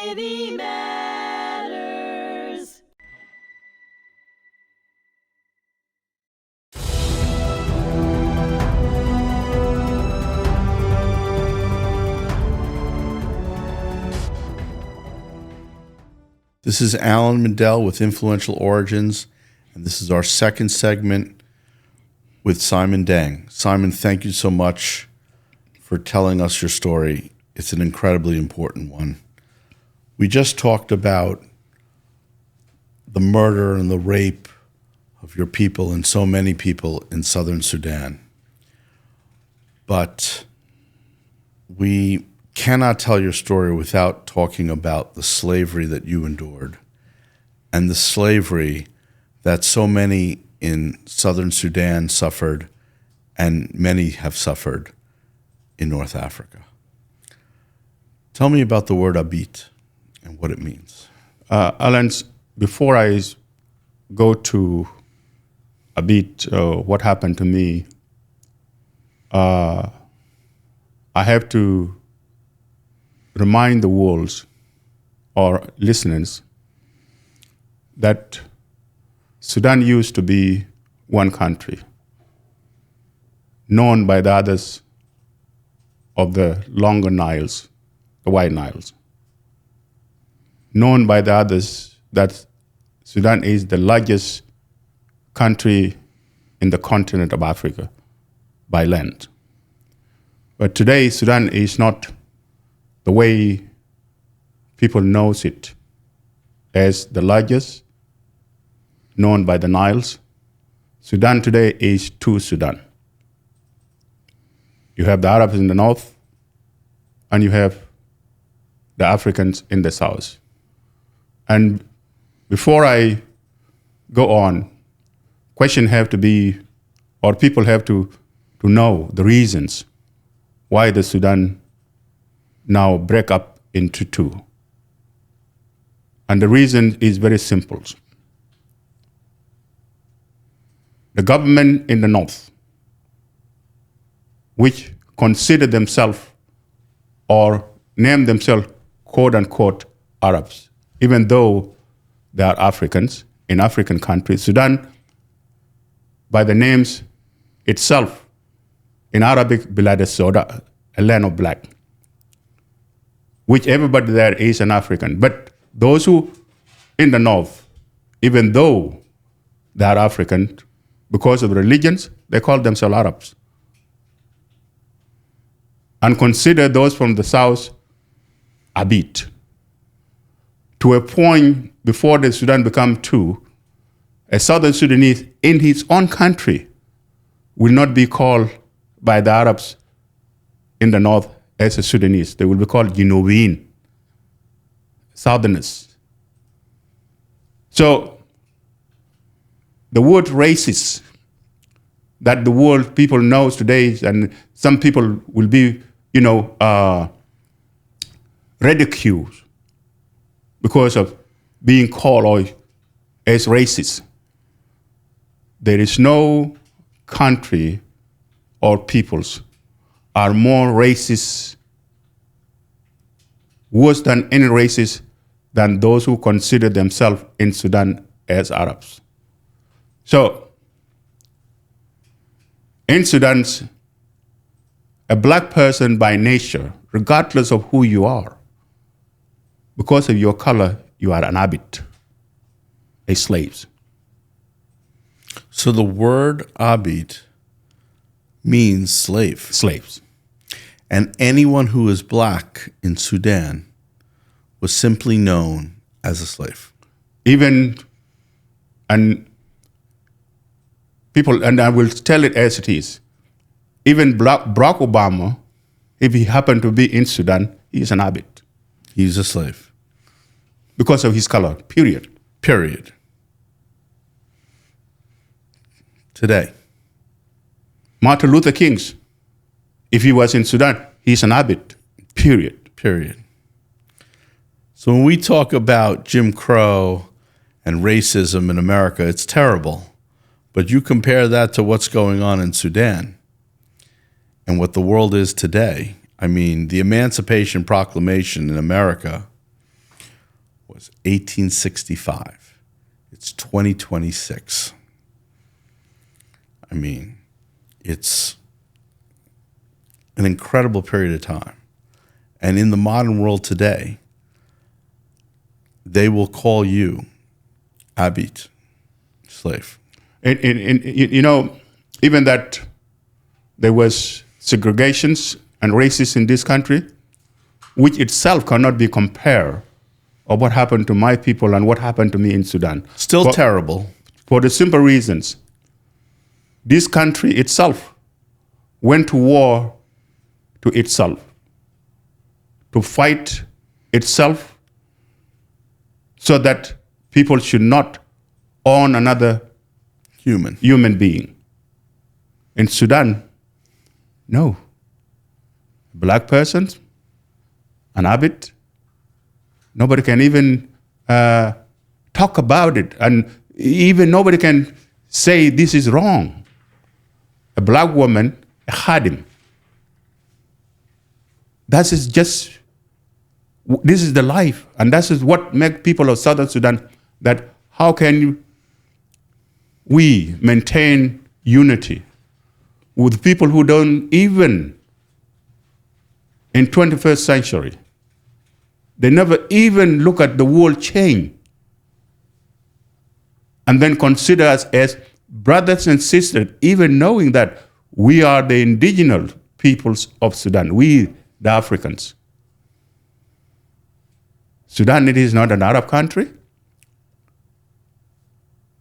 Dignity matters. This is Alan Mindel with Influential Origins, and this is our second segment with Simon Deng. Simon, thank you so much for telling us your story. It's an incredibly important one. We just talked about the murder and the rape of your people and so many people in southern Sudan. But we cannot tell your story without talking about the slavery that you endured and the slavery that so many in southern Sudan suffered and many have suffered in North Africa. Tell me about the word Abid and what it means. Alan, before I go to Abid, what happened to me, I have to remind the world or listeners that Sudan used to be one country, known by the others of the longer Niles, the White Niles, known by the others that Sudan is the largest country in the continent of Africa by land. But today, Sudan is not the way people knows it as the largest, known by the Niles. Sudan today is two Sudan. You have the Arabs in the north, and you have the Africans in the south. And before I go on, questions have to be, or people have to know the reasons why the Sudan now break up into two. And the reason is very simple. The government in the north, which consider themselves or name themselves quote unquote Arabs, even though they are Africans in African countries. Sudan, by the names itself, in Arabic, Bilad al-Sauda, a land of black, which everybody there is an African. But those who in the north, even though they are African, because of religions, they call themselves Arabs. And consider those from the south Abid. To a point before the Sudan become two, a southern Sudanese in his own country will not be called by the Arabs in the north as a Sudanese. They will be called Genovian, Southerners. So the word racist that the world people knows today, and some people will be, ridiculed because of being called as racist. There is no country or peoples are more racist, worse than any racist, than those who consider themselves in Sudan as Arabs. So, in Sudan, a black person by nature, regardless of who you are, because of your color, you are an Abid, a slave. So the word Abid means slave. Slaves. And anyone who is black in Sudan was simply known as a slave. Even, and people, and I will tell it as it is, even Barack Obama, if he happened to be in Sudan, he is an Abid. He's a slave. Because of his color, period. Period. Today. Martin Luther King, if he was in Sudan, he's an Abid, period. Period. So when we talk about Jim Crow and racism in America, it's terrible. But you compare that to what's going on in Sudan and what the world is today. I mean, the Emancipation Proclamation in America was 1865. It's 2026. I mean, it's an incredible period of time. And in the modern world today, they will call you Abid, slave. You know, even that there was segregations and racism in this country, which itself cannot be compared of what happened to my people and what happened to me in Sudan. Still terrible. For the simple reasons, this country itself went to war to itself, to fight itself so that people should not own another human being. In Sudan, no. Black persons, an Abid, nobody can even talk about it, and even nobody can say this is wrong. A black woman, a khadim. This is the life, and that is what makes people of Southern Sudan, that how can we maintain unity with people who don't even, in 21st century, they never even look at the world change and then consider us as brothers and sisters, even knowing that we are the indigenous peoples of Sudan, we the Africans. Sudan, it is not an Arab country.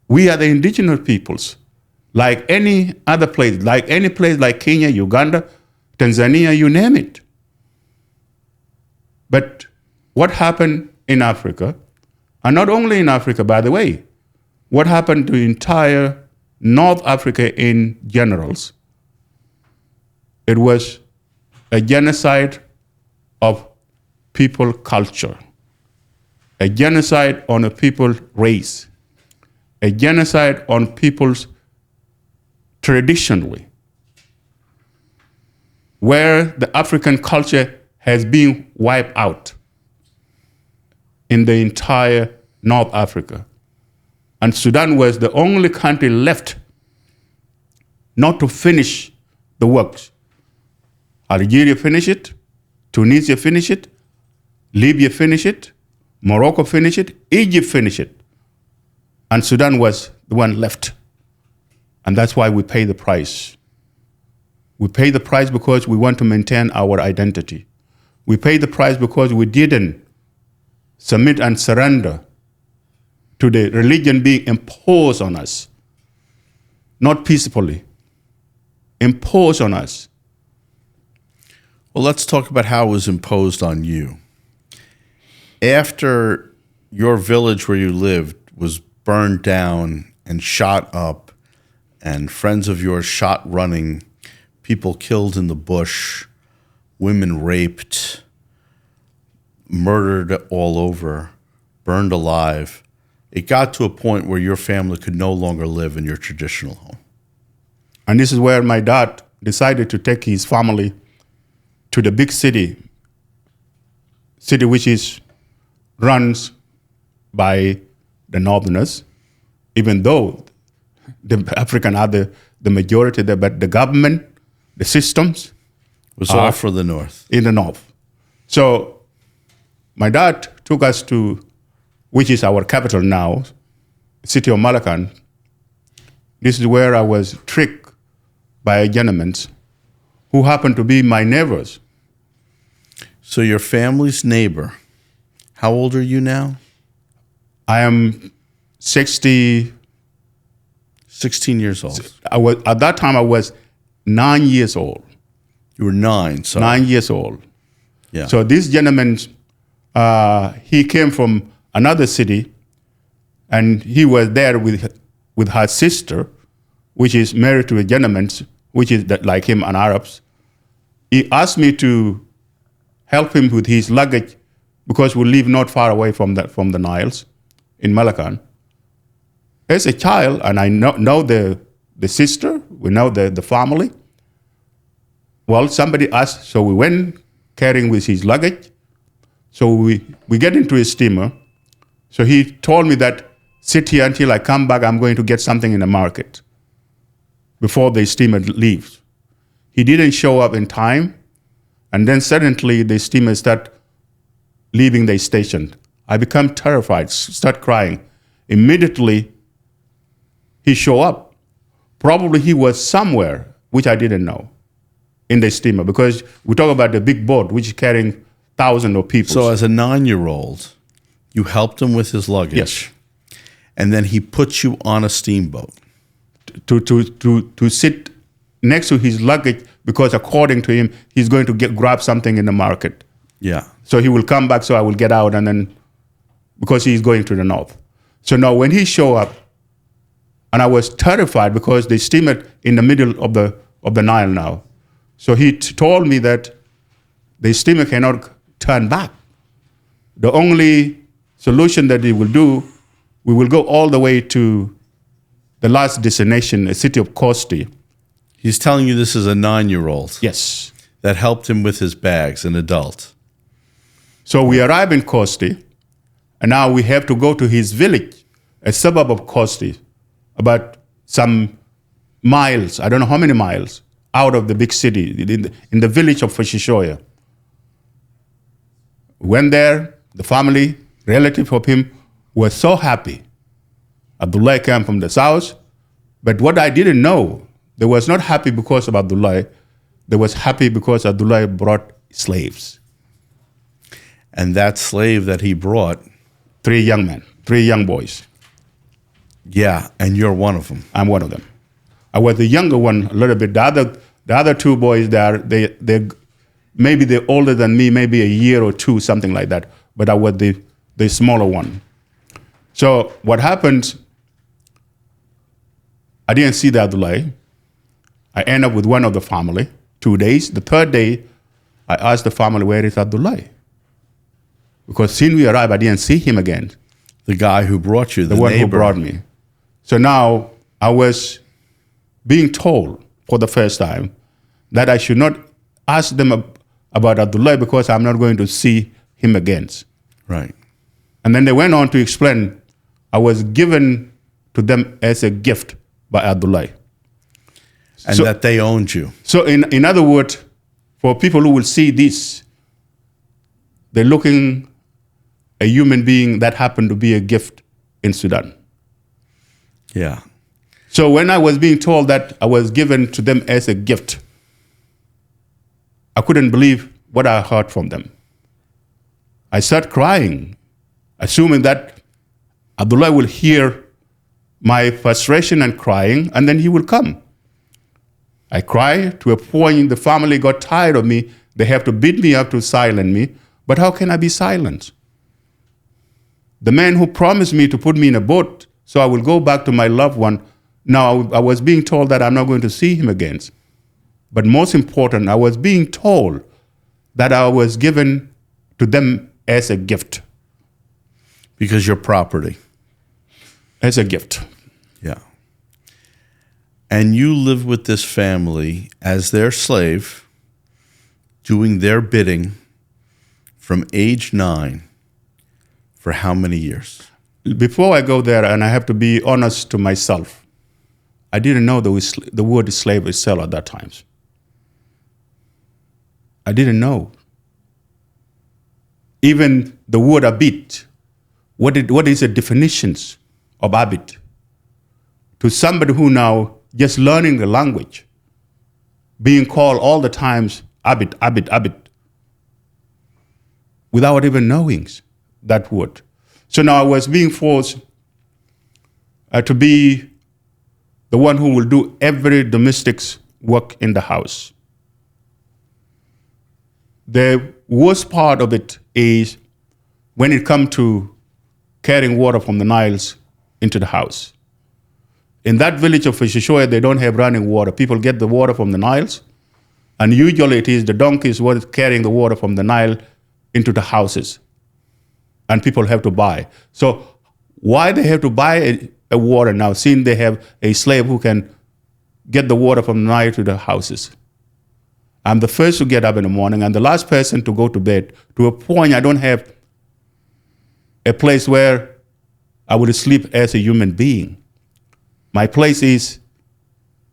We are the indigenous peoples, like any other place, like Kenya, Uganda, Tanzania, you name it. But what happened in Africa, and not only in Africa, by the way, what happened to entire North Africa in generals, it was a genocide of people culture, a genocide on a people race, a genocide on people's traditionally, where the African culture has been wiped out in the entire North Africa. And Sudan was the only country left not to finish the works. Algeria finished it, Tunisia finished it, Libya finished it, Morocco finished it, Egypt finished it. And Sudan was the one left. And that's why we pay the price. We pay the price because we want to maintain our identity. We pay the price because we didn't submit and surrender to the religion being imposed on us, not peacefully, imposed on us. Well, let's talk about how it was imposed on you. After your village where you lived was burned down and shot up, and friends of yours shot running, people killed in the bush, women raped, murdered all over, burned alive, it got to a point where your family could no longer live in your traditional home. And this is where my dad decided to take his family to the big city which is runs by the Northerners, even though the African are the majority there, but the government, the systems was all for the North. In the North. So my dad took us to, which is our capital now, city of Malacan. This is where I was tricked by a gentleman who happened to be my neighbors. So your family's neighbor, how old are you now? I am 16 years old. At that time, I was 9 years old. You were 9, so 9 years old. Yeah. So this gentleman, he came from another city, and he was there with her sister, which is married to a gentleman, which is like him, an Arabs. He asked me to help him with his luggage because we live not far away from the Niles in Malacan. As a child, and I know the sister, we know the family. Well, somebody asked, so we went carrying with his luggage. So we get into a steamer. So he told me that, sit here until I come back, I'm going to get something in the market before the steamer leaves. He didn't show up in time, and then suddenly the steamer start leaving the station. I become terrified, start crying. Immediately, he show up. Probably he was somewhere, which I didn't know, in the steamer, because we talk about the big boat, which is carrying thousands of people. So as a 9-year-old, you helped him with his luggage. Yes. And then he puts you on a steamboat. To sit next to his luggage, because according to him, he's going to grab something in the market. Yeah. So he will come back, so I will get out, and then, because he's going to the north. So now when he showed up, and I was terrified because the steamer in the middle of the Nile now. So he told me that the steamer cannot turn back. The only solution that he will do, we will go all the way to the last destination, a city of Kosti. He's telling you this is a 9-year-old. Yes. That helped him with his bags, an adult. So we arrive in Kosti, and now we have to go to his village, a suburb of Kosti, about some miles, I don't know how many miles, out of the big city, in the village of Fashishoya. Went there, the family, relative of him, were so happy. Abdullah came from the south, but what I didn't know, they was not happy because of Abdullah, they was happy because Abdullah brought slaves. And that slave that he brought... 3 young men, 3 young boys. Yeah, and you're one of them. I'm one of them. I was the younger one a little bit. The other 2 boys, maybe they're older than me, maybe a year or 2, something like that. But I was the smaller one. So what happened, I didn't see the Abdullah. I end up with one of the family, 2 days. The 3rd day, I asked the family, where is Abdullah? Because since we arrived, I didn't see him again. The guy who brought you, the one neighbor. who brought me. So now I was being told for the first time that I should not ask them about Abdullah because I'm not going to see him again. Right. And then they went on to explain I was given to them as a gift by Abdullah. And that they owned you. So in other words, for people who will see this, they're looking a human being that happened to be a gift in Sudan. Yeah. So when I was being told that I was given to them as a gift, I couldn't believe what I heard from them. I started crying, assuming that Abdullah will hear my frustration and crying, and then he will come. I cried to a point the family got tired of me. They have to beat me up to silence me. But how can I be silent? The man who promised me to put me in a boat so I will go back to my loved one, now I was being told that I'm not going to see him again. But most important, I was being told that I was given to them as a gift. Because you're property. As a gift. Yeah. And you live with this family as their slave, doing their bidding from age 9 for how many years? Before I go there, and I have to be honest to myself, I didn't know the word slave itself at that time. I didn't know. Even the word Abid, what is the definitions of Abid? To somebody who now just learning the language, being called all the times Abid, Abid, Abid, without even knowing that word. So now I was being forced to be the one who will do every domestic work in the house. The worst part of it is when it comes to carrying water from the Niles into the house. In that village of Fashishoya, they don't have running water. People get the water from the Niles, and usually it is the donkeys what is carrying the water from the Nile into the houses, and people have to buy. So why they have to buy a water now, since they have a slave who can get the water from the Nile to the houses? I'm the first to get up in the morning and the last person to go to bed, to a point I don't have a place where I will sleep as a human being. My place is,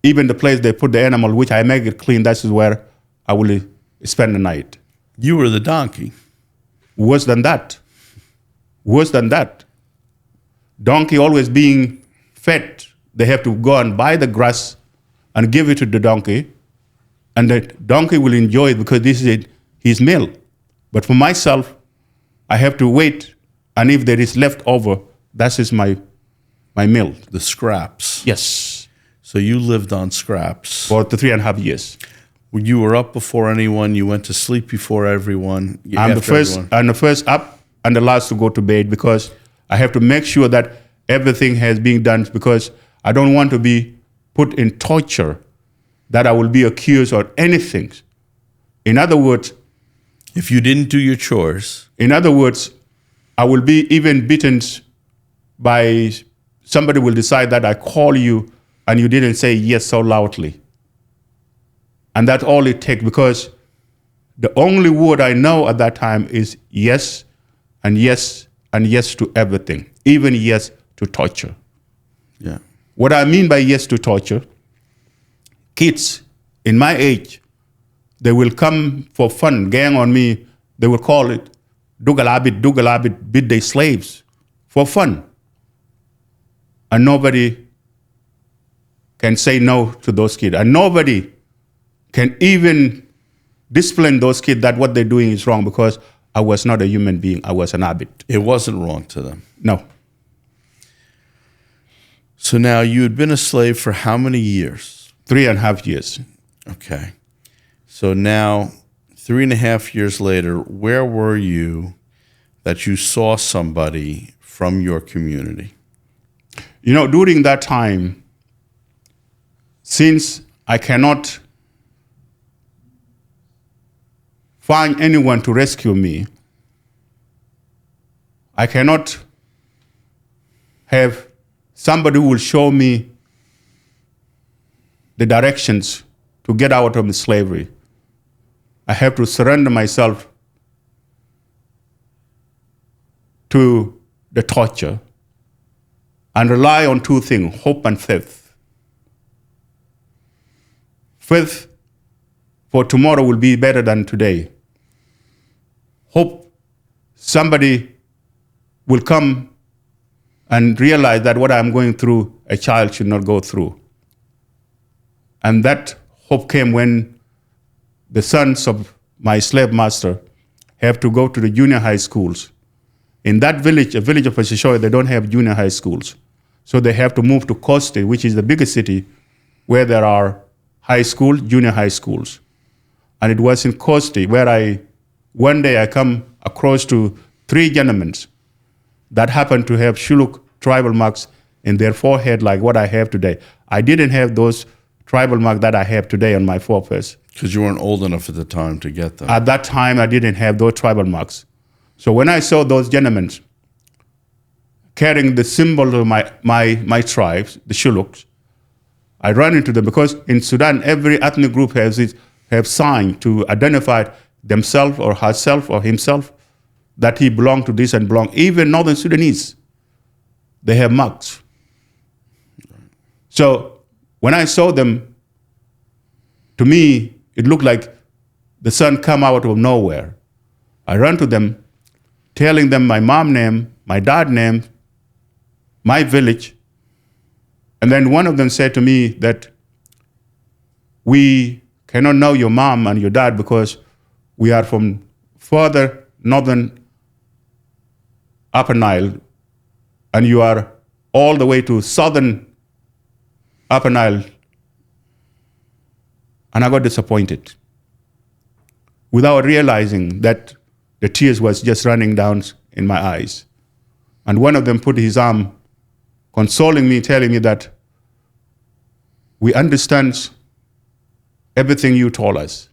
even the place they put the animal, which I make it clean, that is where I will spend the night. You were the donkey. Worse than that. Worse than that. Donkey always being fed. They have to go and buy the grass and give it to the donkey. And the donkey will enjoy it because this is his meal. But for myself, I have to wait. And if there is left over, that is my meal. The scraps. Yes. So you lived on scraps. For the 3.5 years. You were up before anyone. You went to sleep before everyone. I'm the first up and the last to go to bed because I have to make sure that everything has been done because I don't want to be put in torture that I will be accused or anything. In other words, if you didn't do your chores. In other words, I will be even beaten by somebody will decide that I call you and you didn't say yes so loudly. And that's all it takes because the only word I know at that time is yes and yes and yes to everything, even yes to torture. Yeah. What I mean by yes to torture, kids in my age, they will come for fun, gang on me. They will call it Abid, beat their slaves for fun. And nobody can say no to those kids. And nobody can even discipline those kids that what they're doing is wrong because I was not a human being. I was an Abid. It wasn't wrong to them. No. So now you had been a slave for how many years? 3.5 years. Okay. So now, 3.5 years later, where were you that you saw somebody from your community? You know, during that time, since I cannot find anyone to rescue me, I cannot have somebody who will show me the directions to get out of the slavery. I have to surrender myself to the torture and rely on two things, hope and faith. Faith for tomorrow will be better than today. Hope somebody will come and realize that what I'm going through, a child should not go through. And that hope came when the sons of my slave master have to go to the junior high schools. In that village, a village of Pasishoy, they don't have junior high schools. So they have to move to Kosti, which is the biggest city, where there are high school, junior high schools. And it was in Kosti where one day I come across to 3 gentlemen that happened to have Shuluk tribal marks in their forehead like what I have today. I didn't have those tribal marks that I have today on my foreface. Because you weren't old enough at the time to get them. At that time, I didn't have those tribal marks. So when I saw those gentlemen carrying the symbol of my tribes, the Shuluks, I ran into them because in Sudan, every ethnic group have signed to identify themselves or herself or himself that he belonged to this and belonged. Even Northern Sudanese, they have marks. So when I saw them, to me, it looked like the sun come out of nowhere. I ran to them, telling them my mom name, my dad name, my village. And then one of them said to me that we cannot know your mom and your dad because we are from further northern Upper Nile, and you are all the way to southern Upper Nile. And I got disappointed without realizing that the tears was just running down in my eyes. And one of them put his arm consoling me, telling me that we understand everything you told us,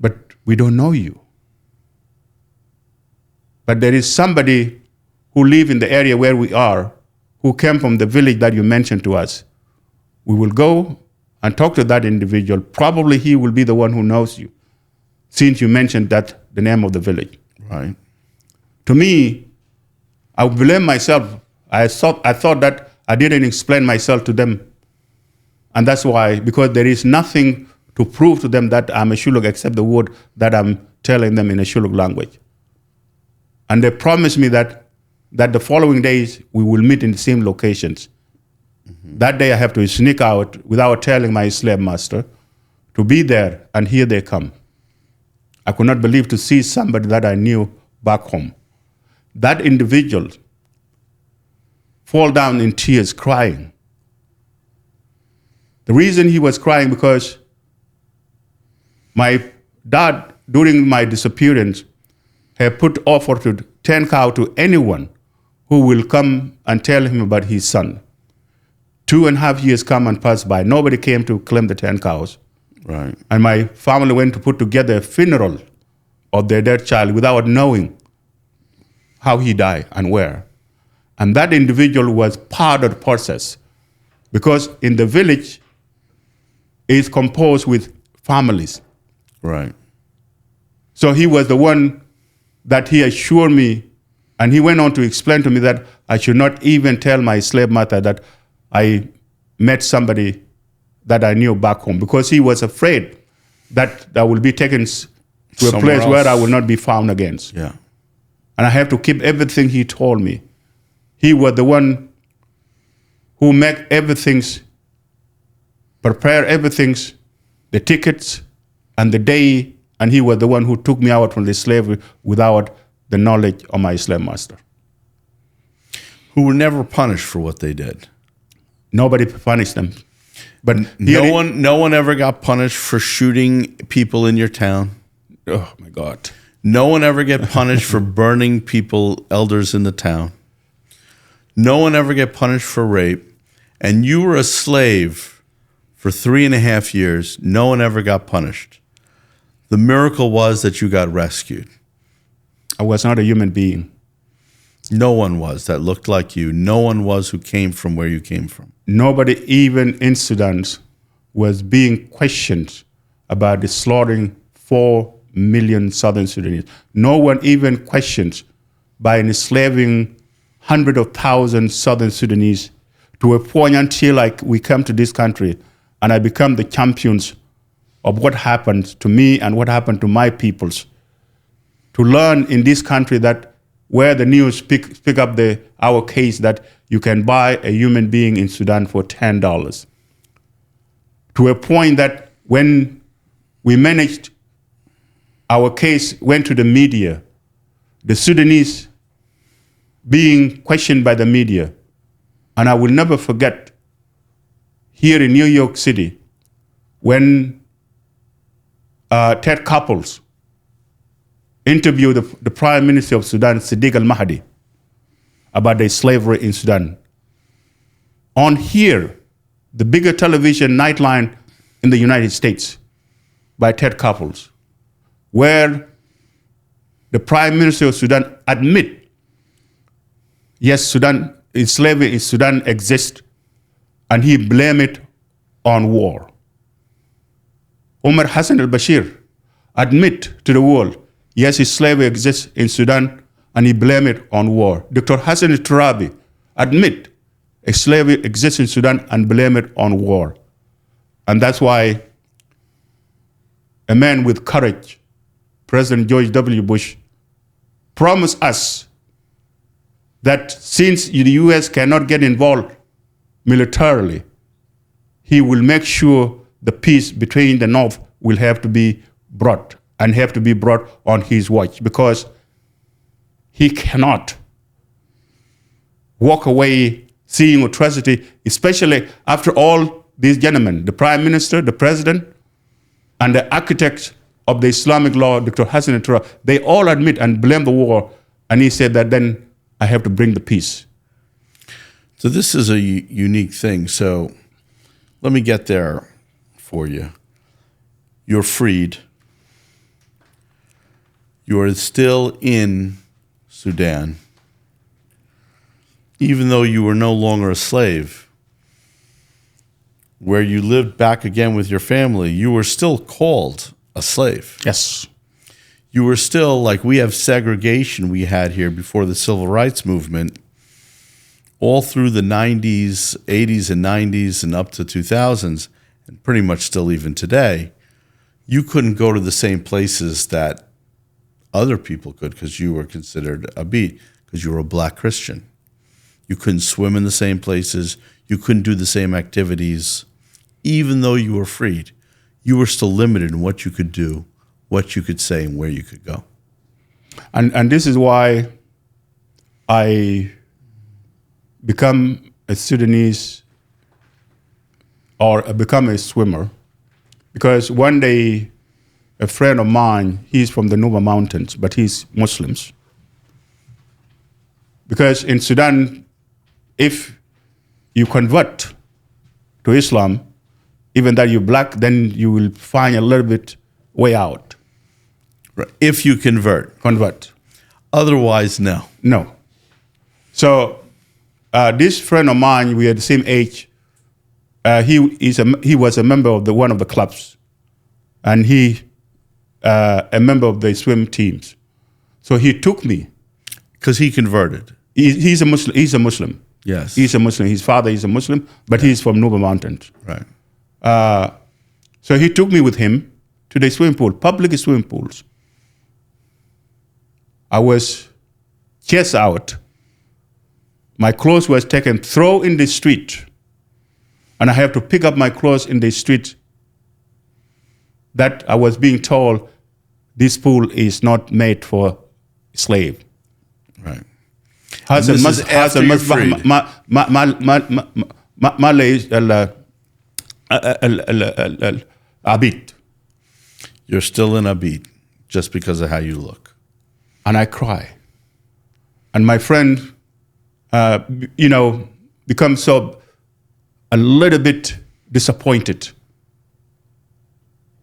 but we don't know you. But there is somebody who live in the area where we are, who came from the village that you mentioned to us. We will go and talk to that individual. Probably he will be the one who knows you, since you mentioned that the name of the village. Right. To me, I blame myself I thought that I didn't explain myself to them. And that's why, because there is nothing to prove to them that I'm a Shuluk except the word that I'm telling them in a Shuluk language. And they promised me that the following days we will meet in the same locations. Mm-hmm. That day I have to sneak out without telling my slave master to be there, and here they come. I could not believe to see somebody that I knew back home. That individual fall down in tears crying. The reason he was crying because my dad, during my disappearance, had put offer to 10 cows to anyone who will come and tell him about his son. 2.5 years come and pass by. Nobody came to claim the 10 cows. Right. And my family went to put together a funeral of their dead child without knowing how he died and where. And that individual was part of the process, because in the village is composed with families. Right. So he was the one that he assured me, and he went on to explain to me that I should not even tell my slave master that I met somebody that I knew back home, because he was afraid that I will be taken to a place where I will not be found again. Yeah. And I have to keep everything he told me. He was the one who made everything, prepare everything, the tickets and the day, and he was the one who took me out from the slavery without the knowledge of my slave master. Who were never punished for what they did. Nobody punished them. But no one ever got punished for shooting people in your town. Oh my God. No one ever get punished for burning people, elders in the town. No one ever get punished for rape. And you were a slave for 3.5 years. No one ever got punished. The miracle was that you got rescued. I was not a human being. No one was that looked like you. No one was who came from where you came from. Nobody, even in Sudan, was being questioned about the slaughtering 4 million Southern Sudanese. No one even questioned by enslaving hundreds of thousands Southern Sudanese to a point until we come to this country and I become the champions of what happened to me and what happened to my peoples. To learn in this country that where the news pick up our case that you can buy a human being in Sudan for $10. To a point that when we managed, our case went to the media, the Sudanese being questioned by the media. And I will never forget here in New York City when Ted Couples interviewed the Prime Minister of Sudan, Sadiq al-Mahdi, about the slavery in Sudan. On here, the bigger television nightline in the United States by Ted Couples, where the Prime Minister of Sudan admit, yes, slavery in Sudan exists, and he blamed it on war. Omar Hassan al-Bashir admit to the world, yes, slavery exists in Sudan, and he blamed it on war. Dr. Hassan al-Turabi admit slavery exists in Sudan and blame it on war. And that's why a man with courage, President George W. Bush, promised us that since the U.S. cannot get involved militarily, he will make sure the peace between the North will have to be brought and have to be brought on his watch, because he cannot walk away seeing atrocity, especially after all these gentlemen, the Prime Minister, the President, and the architect of the Islamic law, Dr. Hassan al-Turabi, they all admit and blame the war. And he said that then I have to bring the peace. So this is a unique thing. So let me get there for you. You're freed. You are still in Sudan. Even though you were no longer a slave, where you lived back again with your family, you were still called a slave. Yes. You were still, like we have segregation we had here before the Civil Rights Movement, all through the 90s, 80s and 90s and up to 2000s, and pretty much still even today, you couldn't go to the same places that other people could because you were considered Abid, because you were a black Christian. You couldn't swim in the same places. You couldn't do the same activities. Even though you were freed, you were still limited in what you could do, what you could say, and where you could go. And this is why I become a Sudanese or become a swimmer. Because one day, a friend of mine, he's from the Nuba Mountains, but he's Muslims. Because in Sudan, if you convert to Islam, even though you're black, then you will find a little bit way out. Right. If you convert. Otherwise, no. No. So this friend of mine, we are the same age. He was a member of one of the clubs, and he a member of the swim teams. So he took me. Because he converted. He's a Muslim. He's a Muslim. Yes. He's a Muslim. His father is a Muslim, but he's from Nuba Mountains. Right. So he took me with him to the swimming pool, public swimming pools. I was chased out. My clothes was taken, thrown in the street, and I have to pick up my clothes in the street. That I was being told, this pool is not made for slave. Right. Abid. You're still in Abid just because of how you look. And I cry. And my friend, becomes a little bit disappointed.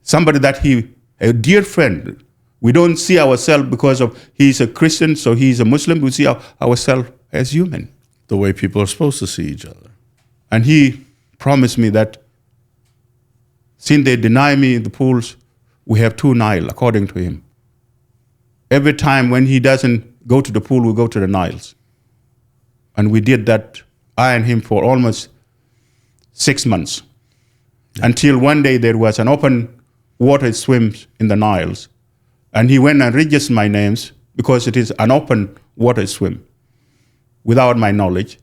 Somebody that a dear friend, we don't see ourselves because of he's a Christian, so he's a Muslim. We see ourselves as human. The way people are supposed to see each other. And he promised me that since they deny me in the pools, we have 2 Nile, according to him. Every time when he doesn't go to the pool, we go to the Niles. And we did that, I and him, for almost 6 months. Yeah. Until one day there was an open water swims in the Niles. And he went and registered my names because it is an open water swim without my knowledge.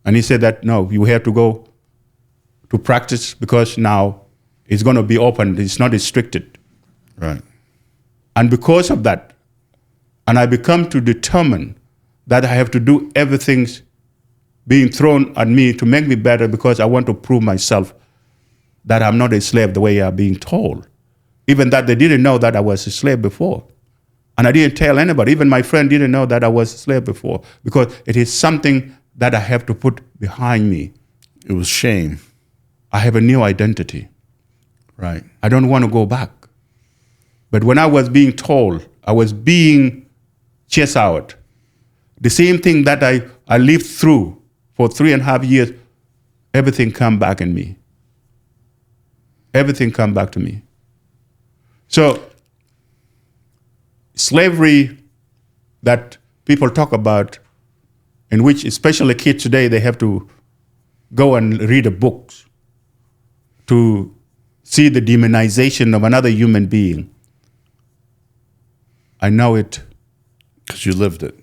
And he said that, no, you have to go to practice because now it's going to be open. It's not restricted. Right. And because of that, and I become to determine that I have to do everything being thrown at me to make me better because I want to prove myself that I'm not a slave the way I'm being told. Even that they didn't know that I was a slave before. And I didn't tell anybody. Even my friend didn't know that I was a slave before because it is something that I have to put behind me. It was shame. I have a new identity. Right. I don't want to go back. But when I was being told, I was being chased out. The same thing that I lived through for 3.5 years, everything come back in me. Everything come back to me. So slavery that people talk about, in which especially kids today, they have to go and read a book to see the demonization of another human being. I know it. Because you lived it.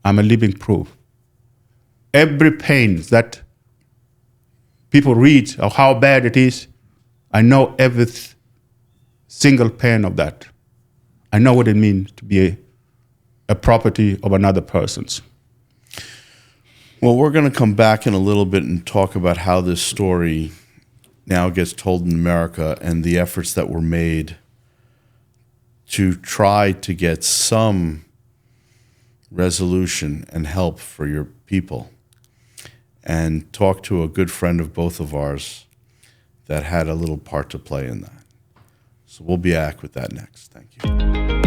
I'm a living proof. Every pain that people read of how bad it is, I know every single pain of that. I know what it means to be a property of another person's. Well, we're going to come back in a little bit and talk about how this story now gets told in America and the efforts that were made to try to get some resolution and help for your people, and talk to a good friend of both of ours that had a little part to play in that. So we'll be back with that next. Thank you.